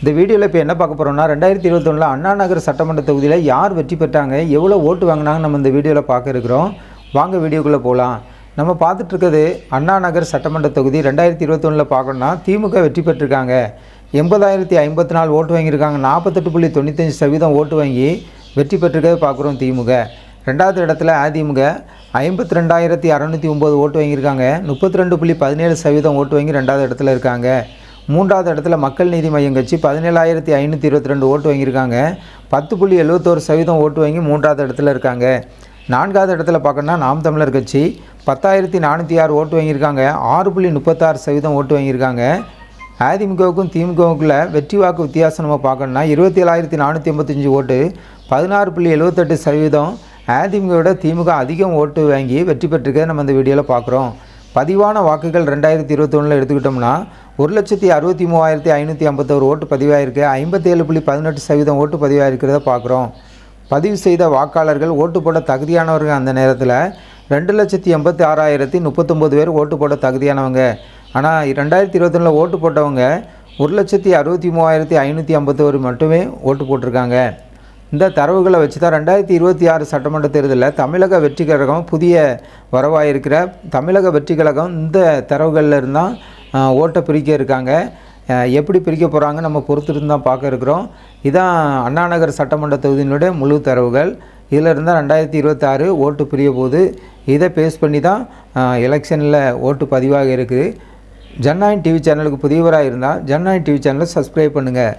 இந்த வீடியோவில் இப்போ என்ன பார்க்க போகிறோம்னா 2021 அண்ணா நகர் சட்டமன்ற தொகுதியில் யார் வெற்றி பெற்றாங்க, எவ்வளோ ஓட்டு வாங்கினாங்க நம்ம இந்த வீடியோவில் பார்க்க இருக்கிறோம். வாங்க வீடியோக்குள்ளே போகலாம். நம்ம பார்த்துட்டு இருக்கிறது அண்ணா நகர் சட்டமன்ற தொகுதி 2021 பார்க்கணுன்னா திமுக வெற்றி பெற்றிருக்காங்க. 80,054 ஓட்டு வாங்கியிருக்காங்க. 48.95% ஓட்டு வாங்கி வெற்றி பெற்றிருக்கிறத பார்க்குறோம் திமுக. ரெண்டாவது இடத்துல அதிமுக 52,609 ஓட்டு வாங்கியிருக்காங்க. 32.17% ஓட்டு வாங்கி ரெண்டாவது இடத்துல இருக்காங்க. மூன்றாவது இடத்துல மக்கள் நீதி மையம் கட்சி 17,522 ஓட்டு வாங்கியிருக்காங்க. 10.71% ஓட்டு வாங்கி மூன்றாவது இடத்துல இருக்காங்க. நான்காவது இடத்துல பார்க்கணுன்னா நாம் தமிழர் கட்சி 10,406 ஓட்டு வாங்கியிருக்காங்க. 6.36% ஓட்டு வாங்கியிருக்காங்க. அதிமுகவுக்கும் திமுகவுக்குள்ள வெற்றி வாக்கு வித்தியாசம் நம்ம பார்க்கணுன்னா 27,485 ஓட்டு 16.78%. அதிமுகவோட திமுக அதிகம் ஓட்டு வாங்கி வெற்றி பெற்றிருக்க நம்ம இந்த வீடியோவில் பார்க்குறோம். பதிவான வாக்குகள் 2021 எடுத்துக்கிட்டோம்னா 1,63,551 ஓட்டு பதிவாயிருக்கு. 57.18% ஓட்டு பதிவாயிருக்கிறத பார்க்குறோம். பதிவு செய்த வாக்காளர்கள் ஓட்டு போட தகுதியானவர்கள் அந்த நேரத்தில் 2,86,039 பேர் ஓட்டு போட தகுதியானவங்க. ஆனால் 2021 ஓட்டு போட்டவங்க 1,63,551 மட்டுமே ஓட்டு போட்டிருக்காங்க. இந்த தரவுகளை வச்சு தான் 2026 சட்டமன்ற தேர்தலில் தமிழக வெற்றி கழகம் புதிய வரவாயிருக்கிற தமிழக வெற்றி கழகம் இந்த தரவுகளில் இருந்தால் ஓட்டை பிரிக்க இருக்காங்க. எப்படி பிரிக்க போகிறாங்க நம்ம பொறுத்திருந்து தான் பார்க்க இருக்கிறோம். இதான் அண்ணா நகர் சட்டமன்ற தொகுதியினுடைய முழு தரவுகள். இதில் இருந்தால் 2026 ஓட்டு பிரிய போது இதை பேஸ் பண்ணி தான் எலெக்ஷனில் ஓட்டு பதிவாக இருக்குது. ஜனநாயகம் டிவி சேனலுக்கு புதியவராக இருந்தால் ஜனநாயகம் டிவி சேனலை சப்ஸ்கிரைப் பண்ணுங்கள்.